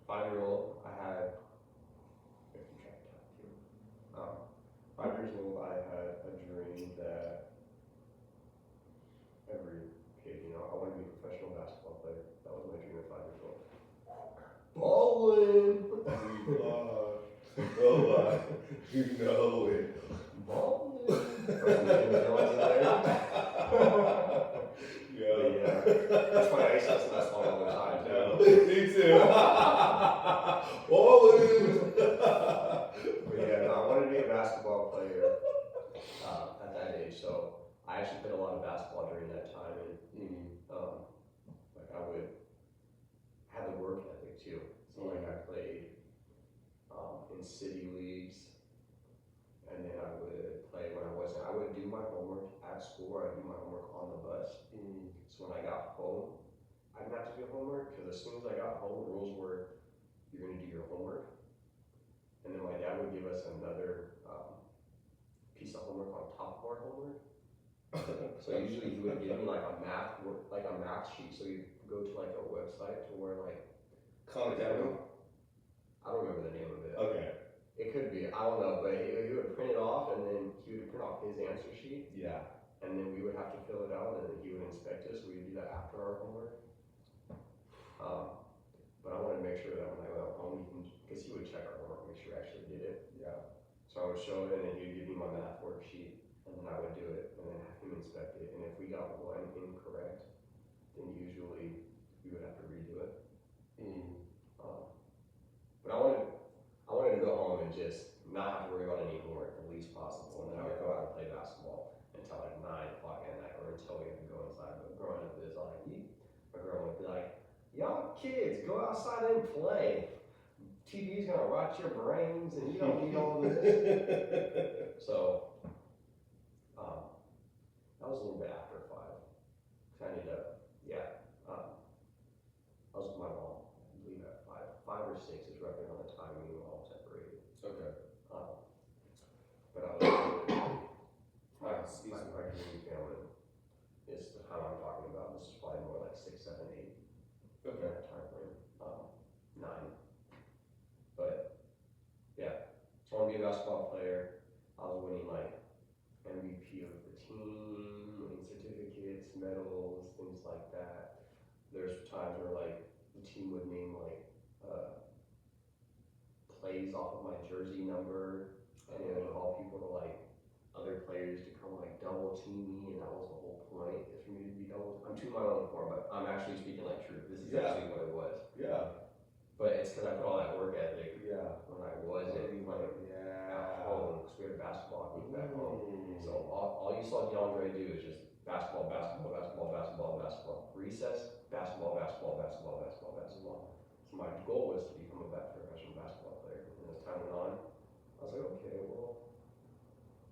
5-year-old, I had, if you track time too. 5 years old, I had a dream that every kid, I wanted to be a professional basketball player. That was my dream at 5 years old. Ballin'! Oh, you know it. Ballin'! Yeah. That's why I used to listen to that song all the time, too. Me too. Ballin'! But yeah, no, I wanted to be a basketball player at that age, so I actually played a lot of basketball during that time, and like I would have the work ethic too. So like I played in city leagues. And then I would play when I wasn't. I would do my homework at school, or I'd do my homework on the bus. So when I got home, I didn't have to do homework, because as soon as I got home, the rules were you're going to do your homework. And then my dad would give us another piece of homework on top of our homework. So usually he would give me like a math sheet. So you go to like a website to where like I don't remember the name of it. Okay. It could be, I don't know, but he would print it off, and then he would print off his answer sheet, Yeah. and then we would have to fill it out, and then he would inspect us. We would do that after our homework. But I wanted to make sure that when I went home, because he would check our homework, make sure I actually did it. Yeah. So I would show it, and then he would give me my math worksheet, and then I would do it, and then have him inspect it. And if we got one incorrect, then usually we would have to redo it. But I wanted to go home and just not have to worry about any homework the least possible. And then I would go out and play basketball until like 9 o'clock at night, or until we had to go inside. But growing up, it was like, my girl would be like, y'all kids, go outside and play. TV's gonna rot your brains, and you don't need all this. So, that was a little bit after 5. I ended up, I was with my mom, I believe at 5 or 6 is roughly around the time we were all separated. Okay. But I was my community family is the time I'm talking about. This is probably more like 6, 7, 8. Okay. That time frame. 9. But yeah, so I want to be a basketball player. I was winning like MVP of the team, winning certificates, medals, things like that. There's times where like the team would name like plays off of my jersey number, and it would call people to like other players to come like double team me, and that was the whole point, is for me to be double. I'm tooting my own horn, but I'm actually speaking like truth. This is actually what it was. Yeah. But it's because I put all that work ethic when I wasn't at home, because we had a basketball team back home. So all you saw DeAndre do is just basketball. Recess, basketball. So my goal was to become a professional basketball player. And as time went on, I was like, okay, well,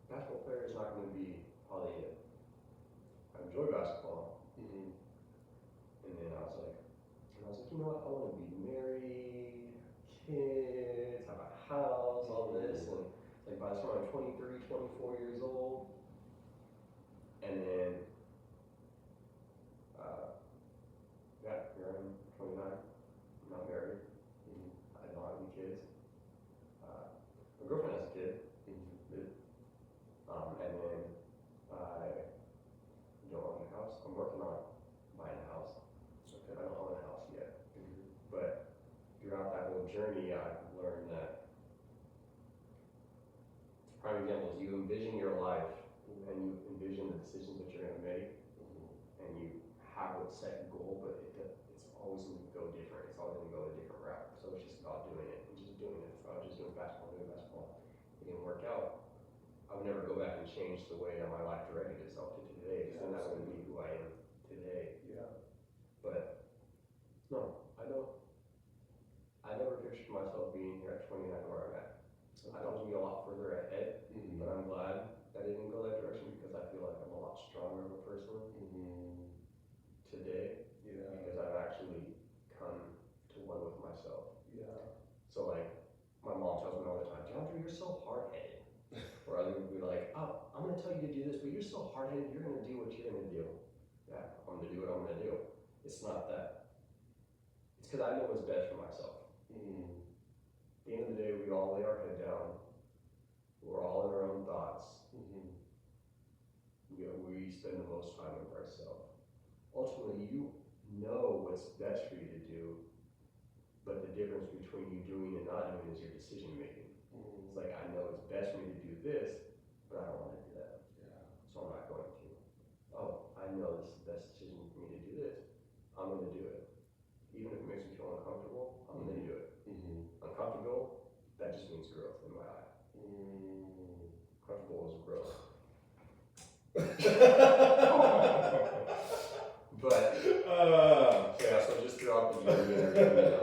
basketball player is not going to be probably it. I enjoy basketball. And then I was like, you know what, I want to be married, kids, have a house, all this. And like by the time I'm 23, 24 years old, and then, here I am, 29, I'm not married, I don't have any kids. My girlfriend has a kid, and then I don't own a house. I'm working on buying a house. I don't own a house yet. But throughout that whole journey, I've learned that prime example is you envision your life, and you envision the decisions that you're going to make, and you have a set goal, but it's always going to go different. It's always going to go a different route. So it's just about doing it and just doing it. So I was just doing basketball. It didn't work out. I would never go back and change the way that my life directed itself to today, because then that wouldn't be who I am today. Yeah. But no, I don't. I never pictured myself being here at 29 where I'm at. I thought it would be a lot further ahead, but I'm glad that it didn't go that direction, because I feel like I'm a lot stronger of a person today, because I've actually come to one with myself. Yeah. So like, my mom tells me all the time, DeAndre, you're so hard-headed. Or other people be like, oh, I'm gonna tell you to do this, but you're so hard-headed, you're gonna do what you're gonna do. Yeah, I'm gonna do what I'm gonna do. It's not that. It's because I know what's best for myself. At the end of the day, we all lay our head down. We're all in our own thoughts. We spend the most time with ourselves. Ultimately, you know what's best for you to do, but the difference between you doing and not doing is your decision making. It's like, I know it's best for me to do this, but I don't want to do that. So I'm not going to. Oh, I know this is the best decision for me to do this. I'm going to do it. Even if it makes me feel uncomfortable, I'm going to do it. Uncomfortable, that just means growth in my eye. Comfortable is growth. But yeah, so just throughout the journey and everything,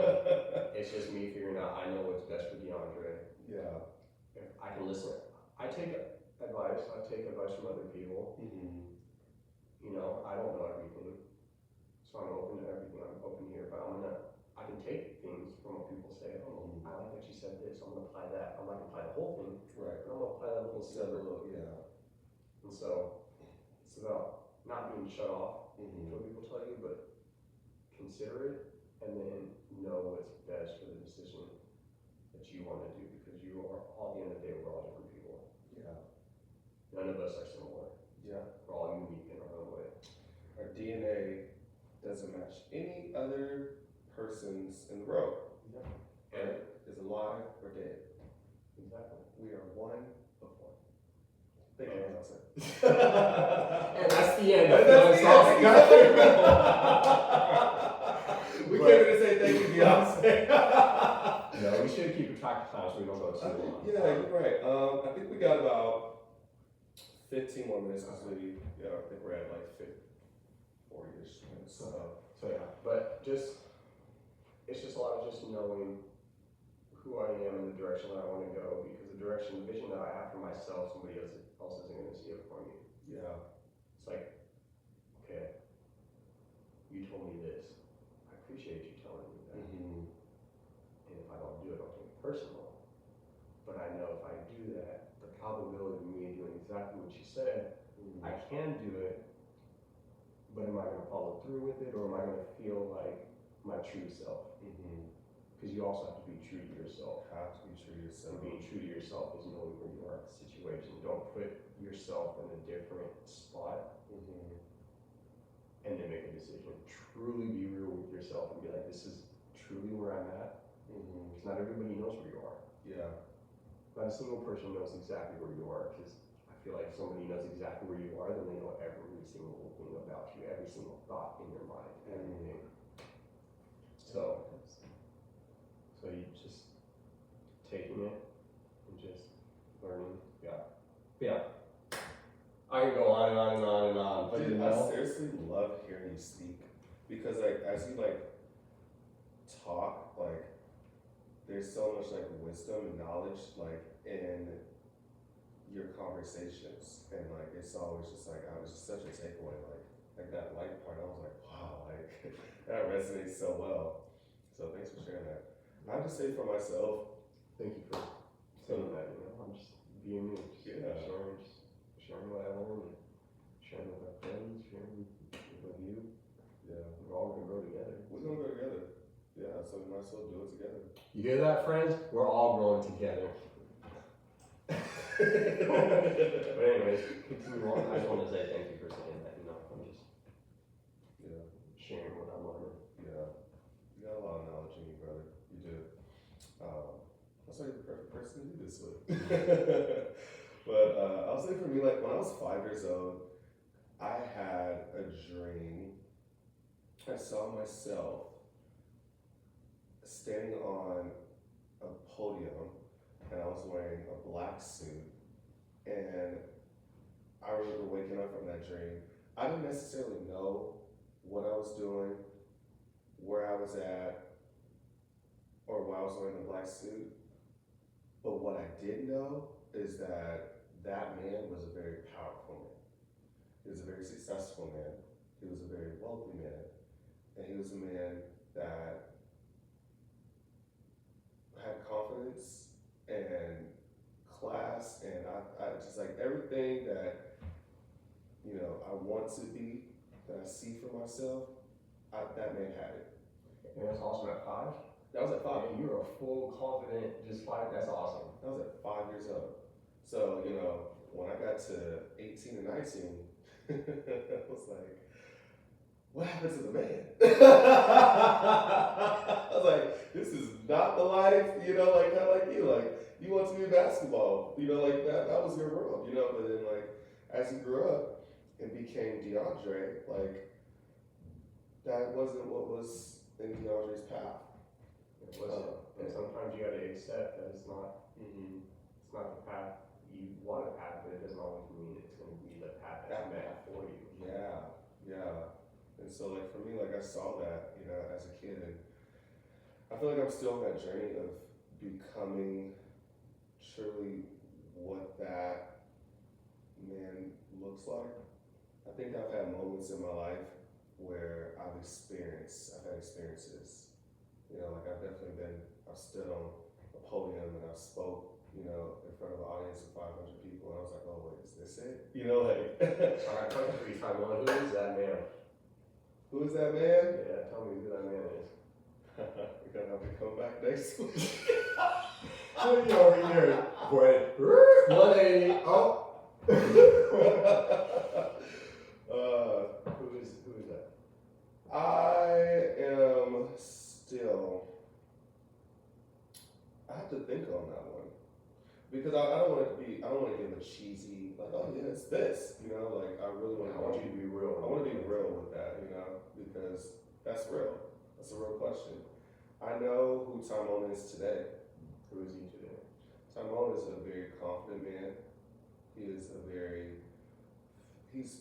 it's just me figuring out, I know what's best for DeAndre. Yeah. If I can listen, I take advice from other people. You know, I don't know everything, so I'm open to everything. I'm open here, but I can take things from what people say. Oh, I like that you said this. I'm gonna apply that. I'm not gonna apply the whole thing, Right. but I'm gonna apply that little sliver. Yeah. And so it's about not being shut off to Mm-hmm. what people tell you, but consider it and then know what's best for the decision that you want to do, because you are, all the end of the day, we're all different people. Yeah. None of us are similar. Yeah. We're all unique in our own way. Our DNA doesn't match any other person's in the world. Yeah. And is alive or dead. Exactly. We are one of one. Thank you, Nelson. And that's the end. That's the end. We came here to say thank you, Beyonce. No, we should keep a track of time so we don't go too long. Yeah, you're right. I think we got about 15 more minutes because I think we're at like 40-ish minutes. So yeah, but it's just a lot of just knowing who I am and the direction that I want to go, because the vision that I have for myself, somebody else isn't going to see it for me. Yeah. It's like, okay, you told me this. I appreciate you telling me that. Mm-hmm. And if I don't do it, I'll take it personal. But I know if I do that, the probability of me doing exactly what you said, I can do it, but am I going to follow through with it, or am I going to feel like my true self? Because you also have to be true to yourself. Have to be true to yourself. And being true to yourself is knowing where you are in the situation. Don't put yourself in a different spot and then make a decision. Truly be real with yourself and be like, this is truly where I'm at. Because not everybody knows where you are. Yeah. Not a single person knows exactly where you are, because I feel like if somebody knows exactly where you are, then they know every single thing about you, every single thought in your mind, everything. So you just taking it and just learning. Yeah. I can go on and on and on and on, but Dude, I seriously love hearing you speak, because like as you like talk, like there's so much like wisdom and knowledge like in your conversations, and like it's always just like I was just such a takeaway, like that light part. I was like, wow, like that resonates so well. So thanks for sharing that. I have to say for myself, thank you for saying that. You know, I'm just being me, sharing what I learned, and sharing with my friends, sharing with you. Yeah, we're all gonna grow together. We're gonna go together. Yeah, so we might as well do it together. You hear that, friends? We're all growing together. But anyways, continue on. I just want to say thank you for saying that. You know, I'm just sharing what I'm learning. Yeah, you got a lot of knowledge in you, brother. You do. That's why you're the perfect person to do this with. But I'll say for me, like when I was 5 years old, I had a dream. I saw myself standing on a podium, and I was wearing a black suit, and I remember waking up from that dream. I didn't necessarily know what I was doing, where I was at, or why I was wearing the black suit, but what I did know is that that man was a very powerful man. He was a very successful man. He was a very wealthy man, and he was a man that had confidence and class, and I just like everything that, you know, I want to be, that I see for myself, that man had it. And that's awesome at 5? That was at 5. And you were a full, confident, just 5, that's awesome. That was at 5 years old. So, you know, when I got to 18 and 19, I was like, what happened to the man? I was like, this is not the life, you know, like kind of like you want to be basketball, you know, like that was your world, you know, but then like, as you grew up and became DeAndre, like, that wasn't what was in DeAndre's path. It wasn't. And sometimes you gotta accept that it's not the path you want to have, but it doesn't always mean it's going to be the path that's meant for you. Yeah. And so like for me, like I saw that, you know, as a kid, and I feel like I'm still on that journey of becoming truly what that man looks like. I think I've had moments in my life where I've had experiences. You know, like I've stood on a podium and I've spoke, you know, in front of an audience of 500 people, and I was like, oh wait, is this it? You know, like. All right, question for you, Taiwan. Who is that man? Who is that man? Yeah, tell me who that man is. We're gonna have to come back next week. What are you over here? Boy, 180. Oh. Who is that? I am still. I have to think on that one because I don't want it to be. I don't want to give a cheesy like, oh yeah, it's this. You know, like I really want. I want you to be real. I want to be real with that. You know, because that's real. That's a real question. I know who Tymone is today. Who is he today? Tymone is a very confident man. He is a very. He's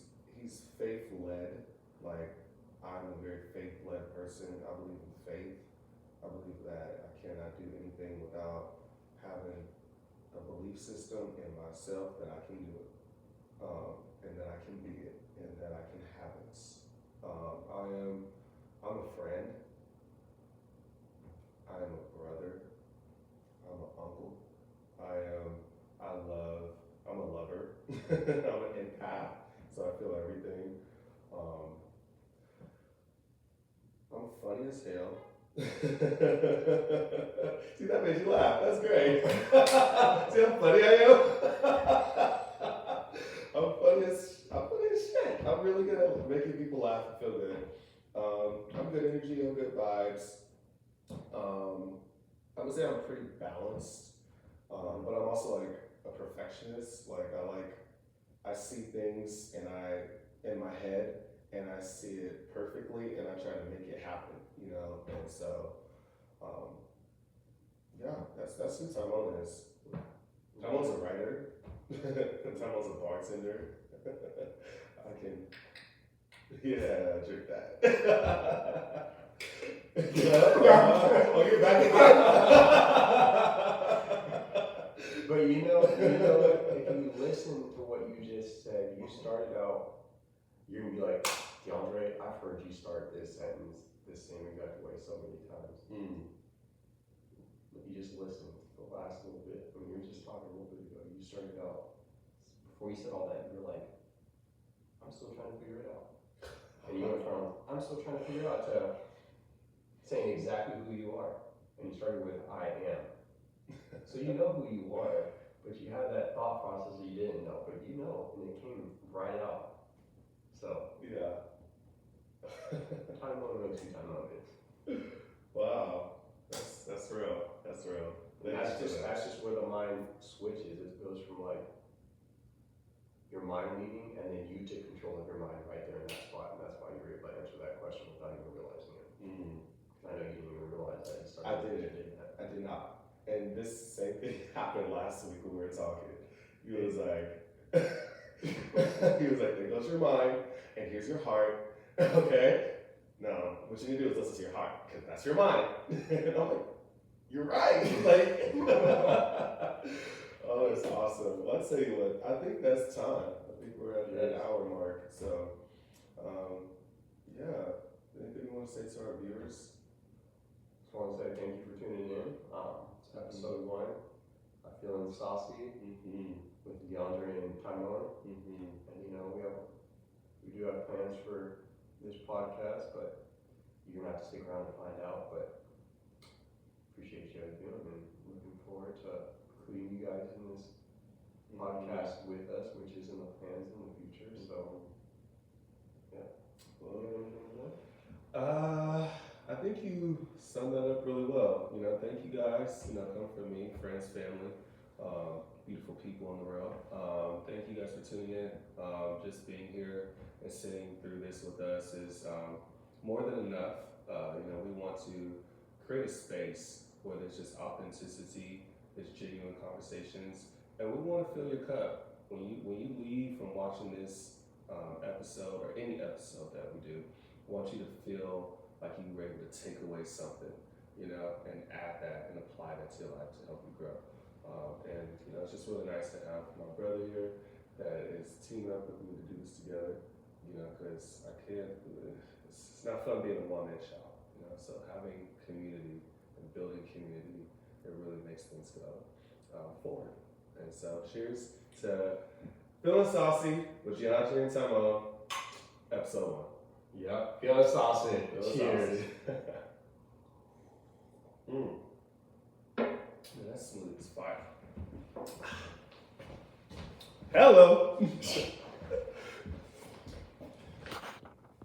faith led. Like I'm a very faith led person. I believe in faith. I believe that I cannot do anything without having a belief system in myself that I can do it, and that I can be it, and that I can have it. I'm a friend. I am a brother. I'm an uncle. I'm a lover. I'm an empath, so I feel everything. I'm funny as hell. See, that made you laugh. That's great. See how funny I am? I'm funny as shit. I'm really good at making people laugh and feel good. I'm good energy, I'm good vibes. I would say I'm pretty balanced, but I'm also like a perfectionist. I see things in my head, and I see it perfectly, and I try to make it happen, you know. And so, yeah, that's who Tymone is. Tymone's a writer. Tymone's a bartender. Drink that. Oh, you're back again. But you know, if you listen to what you just said, you started out, you're gonna be like, DeAndre, I've heard you start this sentence the same exact way so many times. But you just listened to the last little bit. When you were just talking a little bit ago, you started out, before you said all that, you were like, I'm still trying to figure it out. And you went from, I'm still trying to figure it out, to saying exactly who you are. And you started with, I am. So you know who you are, but you had that thought process that you didn't know, but you know, and it came right out. So, yeah. Tymone knows who Tymone is. Wow. That's real. That's real. That's just where the mind switches. It goes from like your mind reading and then you take control of your mind right there in that spot, and that's why you were able to answer that question without even realizing it. I know you didn't even realize that. I did not. And this same thing happened last week when we were talking. He was like, there goes your mind, and here's your heart. Okay? No, what you need to do is listen to your heart, because that's your mind. And I'm like, you're right. Like, oh, it's awesome. Well, I'll tell you what, I think that's time. I think we're at that hour mark. So, yeah. Anything you want to say to our viewers? Just want to say thank you for tuning in. It's episode 1. I'm feeling saucy with DeAndre and Tymone. And you know, we do have plans for this podcast, but you're gonna have to stick around to find out. But appreciate you guys doing, and looking forward to including you guys in this podcast with us, which is in the plans in the future. So, yeah. Well, you have anything to say? I think you summed that up really well. You know, thank you guys. You know, come from me, friends, family, beautiful people in the world. Thank you guys for tuning in. Just being here and sitting through this with us is more than enough. You know, we want to create a space where there's just authenticity, there's genuine conversations, and we want to fill your cup. When you leave from watching this episode or any episode that we do, I want you to feel like you were able to take away something. you know, and add that and apply that to your life to help you grow. And you know, it's just really nice to have my brother here that is teaming up with me to do this together. You know, because I can't. It's not fun being a one-man shop. You know, so having community and building community, it really makes things go forward. And so, cheers to Feeling Saucy with DeAndre and Tamo, episode 1. Yep, feeling saucy. Feeling Cheers. Man, that smoothie is fire. Hello.